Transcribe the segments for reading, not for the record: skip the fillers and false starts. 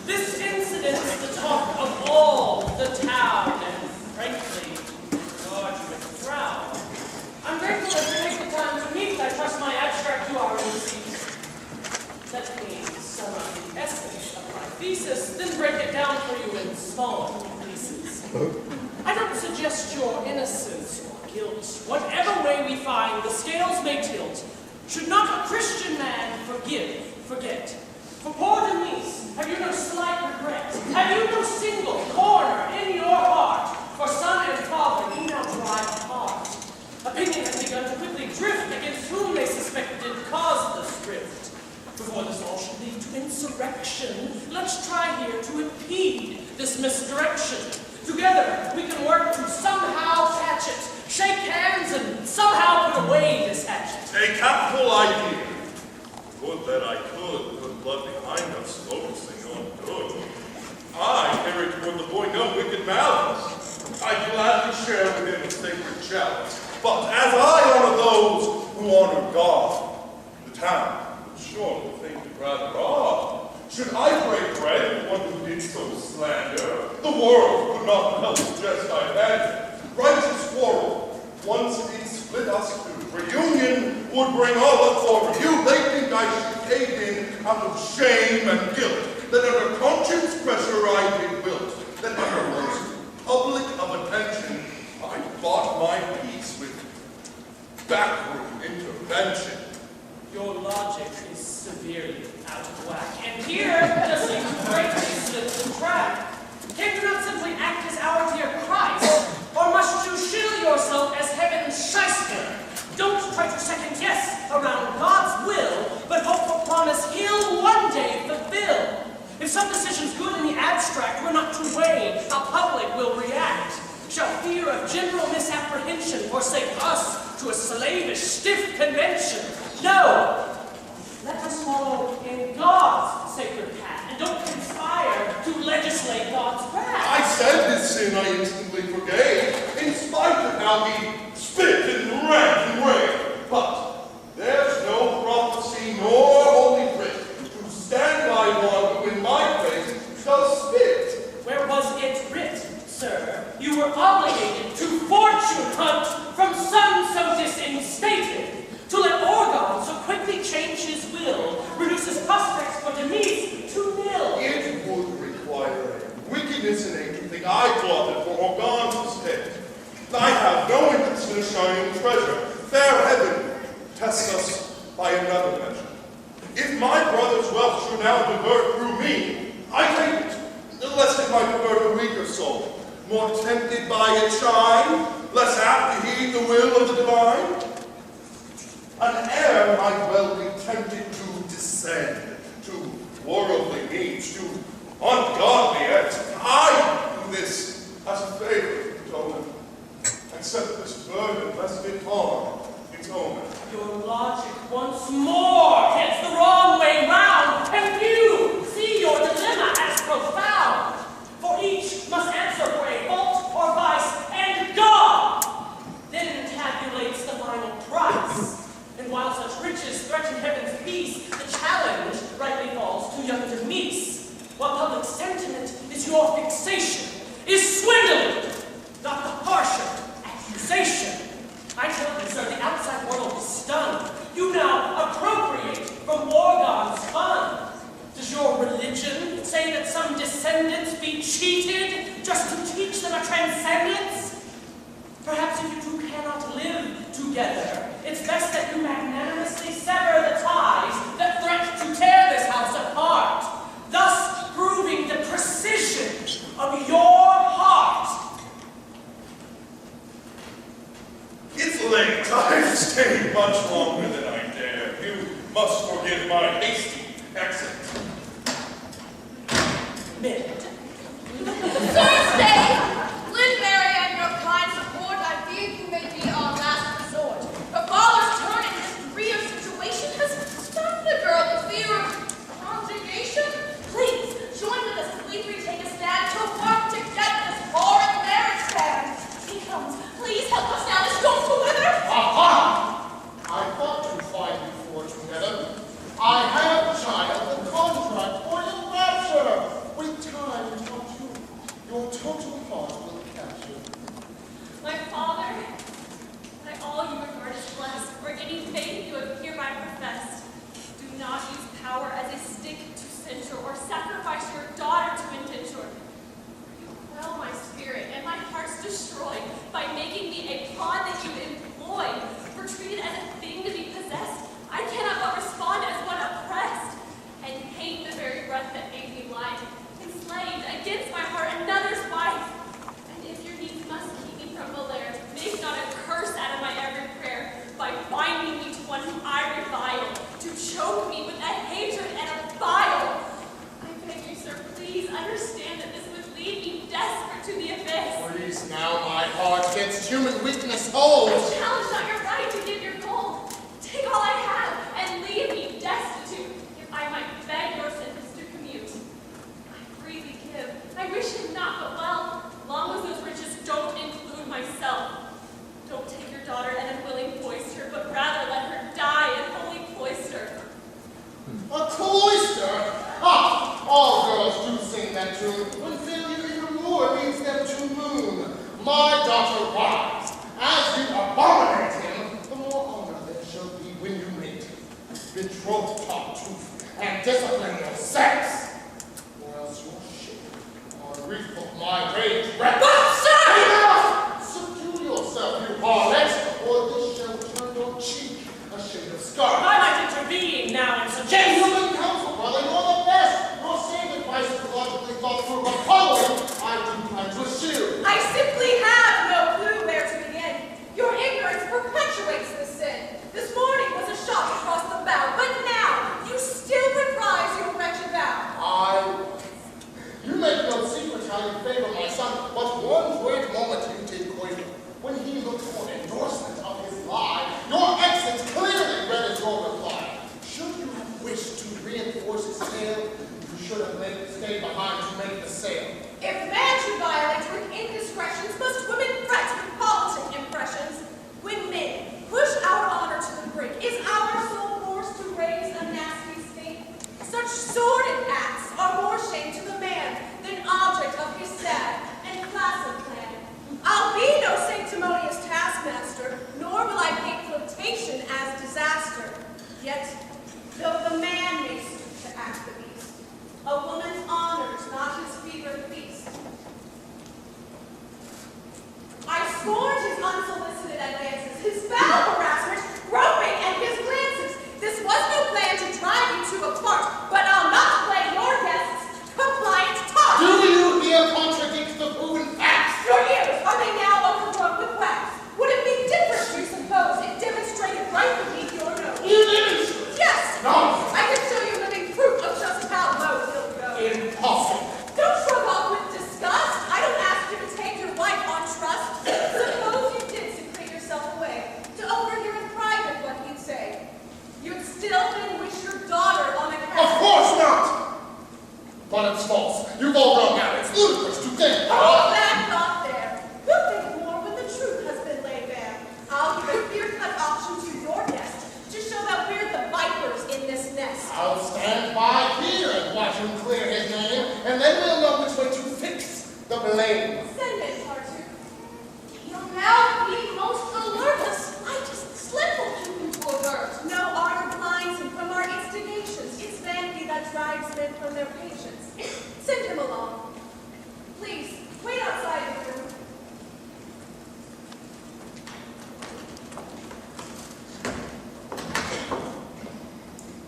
This incident's the talk of all the town, and frankly, regard you with a frown. I'm grateful that you take the time to meet. I trust my abstract you are received. Let me sum up the essence of my thesis, then break it down for you in small pieces. I don't suggest your innocence or guilt. Whatever way we find the scales may tilt, should not a Christian man forget? For poor Denise, have you no slight regret? Have you no single corner in your heart? For son and father you now drive apart. Opinion has begun to quickly drift against whom they suspected caused this rift. Before this all should lead to insurrection, let's try here to impede this misdirection. Together we can work to somehow catch it, shake hands, and somehow put away this hatchet. A capital idea. Would that I could put blood behind us, focusing on good. I carry toward the boy no wicked malice. I gladly share with him a sacred chalice. But as I honor those who honor God, the town would surely think it rather odd. Should I break bread with one who did so slander? The world could not help the jest I had. Righteous quarrel, once it split us two. Reunion would bring all up for you. They think I should cave in out of shame and guilt. That under conscience pressure I did wilt. That under most public of attention I bought my peace with backroom intervention. Your logic is severely out of whack, and here just seems greatly slipped the track. Can you not simply act as our dear Christ, or must you shield yourself as heaven's shyster? Don't try to second guess around God's will, but hope for promise He'll one day fulfill. If some decision's good in the abstract, we're not to weigh how public will react. Shall fear of general misapprehension forsake us to a slavish, stiff convention? No! Let us follow in God's sacred path, and don't conspire to legislate God's wrath. I said this sin I instantly forgave, in spite of how he spit and rant and raved. But there's no prophecy nor holy writ to stand by one who in my face does spit. Where was it writ, sir? You were obligated to fortune hunt from son so disinstated. To let Orgon so quickly change his will reduces prospects for Denise to nil. It would require a wickedness in anything I plotted for Orgon's estate. I have no interest in a shining treasure. Fair heaven tests us by another measure. If my brother's wealth should now divert through me, I take it, lest it might pervert a weaker soul, more tempted by its shine, less apt to heed the will of the divine. An heir might well be tempted to descend to worldly needs, to ungodly ends. I do this as a favor, gentlemen. Accept this burden, lest it harm its owner. Your logic once more heads the wrong way round, and you see your dilemma as profound. For each must answer for a fault or vice, and God then tabulates the final price. And while such riches threaten heaven's peace, the challenge rightly falls to young Denise. While public sentiment is your fixation, is swindling, not the harsher accusation. I tell you, sir, the outside world is stunned. You now appropriate from Orgon's fund. Does your religion say that some descendants be cheated just to teach them a transcendence? Perhaps if you two cannot live together, it's best that you magnanimously sever the ties that threaten to tear this house apart, thus proving the precision of your heart. It's late. I've stayed much longer than I dare. You must forgive my hasty exit. Mid. Thursday! Lynn, Mary, and your kind support, I fear you may be our last resort. Her father's turn in this real situation has stunned the girl in fear of conjugation. Please, join with us as we three take a stand to work to get this foreign marriage banned. He comes. Please help us now. This don't go wither. Aha! I thought to find you four together. I have, child, the contract for your rapture. We understand that this would leave me desperate to the abyss. Freeze now, my heart against human weakness holds. Challenge not your right to give your gold. Take all I have and leave me destitute, if I might beg your sentence to commute. I freely give. I wish him not but well, long as those riches don't include myself. Don't take your daughter an unwilling cloister, but rather let her die in holy cloister. A cloister? Ha! All girls do sing that tune. When failure in the war leads them to moon. My daughter rise. As you abominate him, the more honor there shall be when you mate him. Betroth Tartuffe and discipline your sex. Or else your ship, on reef of my rage, wreck. Enough! Subdue yourself, you harlot, or this shall turn your cheek a shade of scarlet. I might intervene now and suggest. Gentlemen counsel, brother, you're the best. Your same advice is logically thought through, but following, I do plan to eschew. I simply have no clue where to begin. Your ignorance perpetuates the sin. This morning was a shot across the bow, but now you still reprise your wretched vow. You make no secret how you favor my son, but one great moment you did coital. When he looked for endorsement of his lie, your exit clearly read as your reply. Should you have wished to reinforce his tale, you should have made it stay behind to make the sale. If man should violate with indiscretions, must women fret with politic impressions? When men push our honor to the brink, is our soul forced to raise a nasty stink? Such sordid acts are more shame to the man than object of his sad and placid plan. I'll be no sanctimonious taskmaster, nor will I paint flirtation as disaster. Yet, though the man may stoop to act the beast, a woman's honor's not his fevered feast. I scorned his unsolicited advances, his foul harassment, groping, and his glances. This was no plan to drive you two apart, but I'll not play your guests compliant talk. Do you here contradict the proven facts? Your ears, are they now overgrown with wax? Would it be different, you suppose, if demonstrated right beneath your nose? You demonstrate? Yes! No. I can show you living proof of just how low he'll go. Impossible. Don't shrug off with disgust. I don't ask you to take your wife on trust. Suppose you did secrete yourself away to overhear in private what he'd say. You'd still then wish your daughter on a Of course not! But it's false. You've all grown out. It's ludicrous to think. Hold that thought there. You'll think more when the truth has been laid bare. I'll give a clear-cut option to your guest to show that we're the vipers in this nest. I'll stand by here and watch him clear his name, and then we'll know which way to fix the blame. Send it, Tartuffe. You'll now be most alert. The slightest slip will keep him to avert. No ardor blinds him from our instigations. It's vanity that drives men from their patience. Send him along. Please, wait outside the room.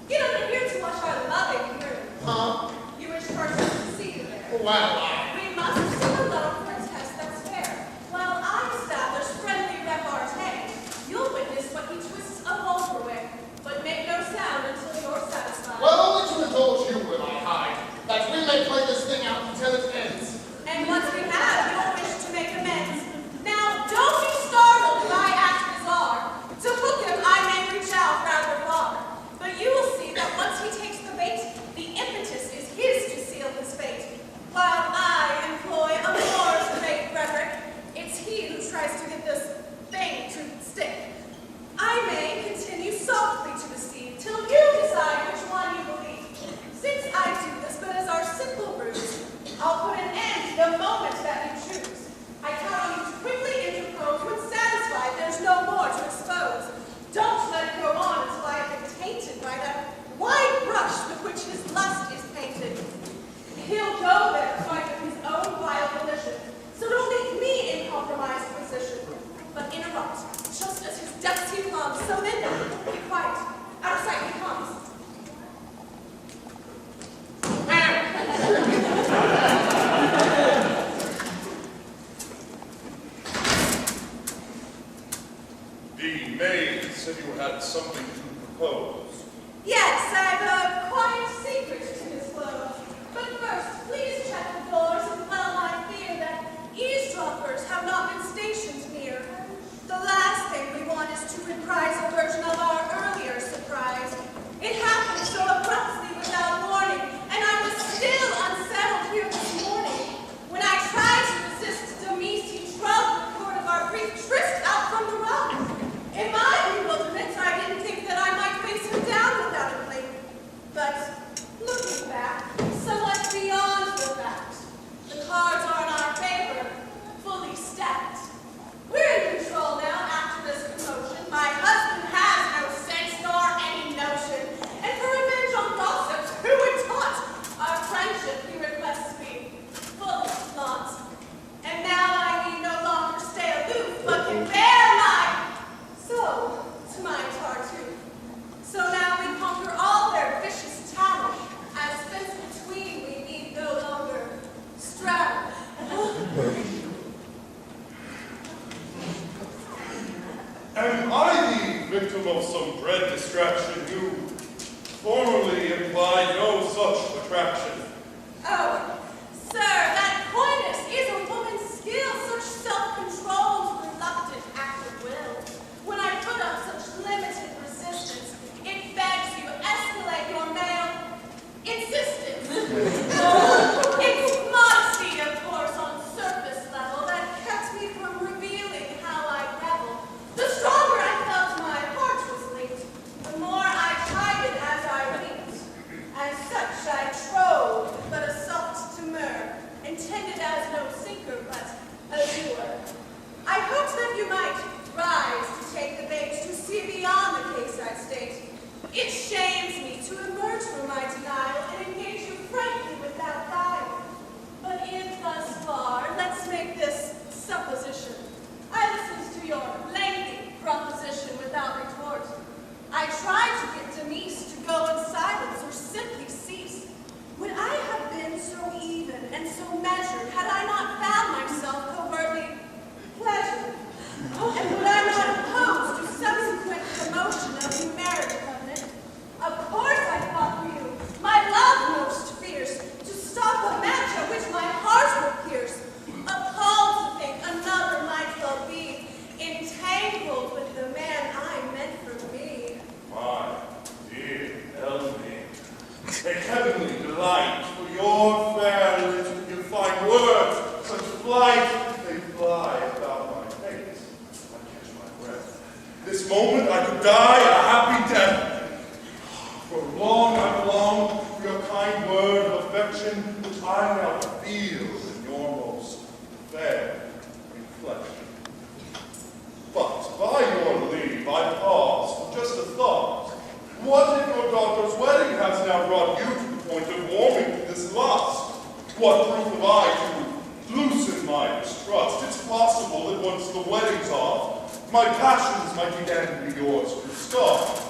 Get under here to watch our loving room. Huh? You wish Tartuffe to see you there. Well, We must sit alone for a test that's fair. While I establish friendly repartee, you'll witness what he twists a vulgar with, but make no sound until you're satisfied. well, only to indulge you will I hide, that we may play this thing out until it ends. And once we have, you'll wish to make amends. Now, don't be startled if I act bizarre. To hook him, I may reach out rather far. But you will see that once he takes the bait, the impetus is his to seal his fate, while I friendship, he requests me, full of thoughts. And now I need no longer stay aloof, but can bear my soul to my Tartuffe. So now we conquer all their vicious tattle, as fence between we need no longer straddle. Am I the victim of some dread distraction? You formerly implied no such attraction. Oh, sir, that coyness is a woman's skill, such self-controlled, reluctant act of will. When I put up such limited resistance, it begs you escalate your male insistence. It's modesty, of course, on surface level that kept me from revealing how I revel. The stronger I felt my heart was linked, the more I tried it as I winked. As such I trove, but a soft demur, intended as no sinker, but a lure. I hoped that you might rise to take the bait, to see beyond the case I state. It shames me to emerge from my denial and engage you frankly without guile. But if thus far, let's make this supposition. I listened to your lengthy proposition without retort. I tried to get Denise to go in silence or simply cease. Would I have been so even and so measured had I not found myself covertly pleasured? And would I not oppose to subsequent promotion of the marriage covenant? Of course I fought for you, my love most fierce, to stop a match at which my heart would pierce. Appalled to think another might well be entangled with the man I meant for me. My dear Elmi, a heavenly delight for your fair lips when you find words, such flight, they fly about my face. I catch my breath. This moment I could die a happy death. For long I long for your kind word of affection, which I now feel in your most fair reflection. But by your leave, I pause for just a thought. What if your daughter's wedding has now brought you to the point of warming to this lust? What proof have I to loosen my distrust? It's possible that once the wedding's off, my passions might again be yours to scoff.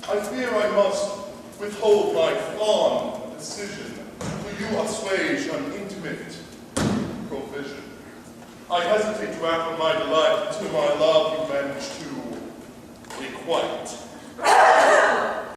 I fear I must withhold my fond decision till you assuage an intimate provision. I hesitate to act on my delight until my love you manage to requite.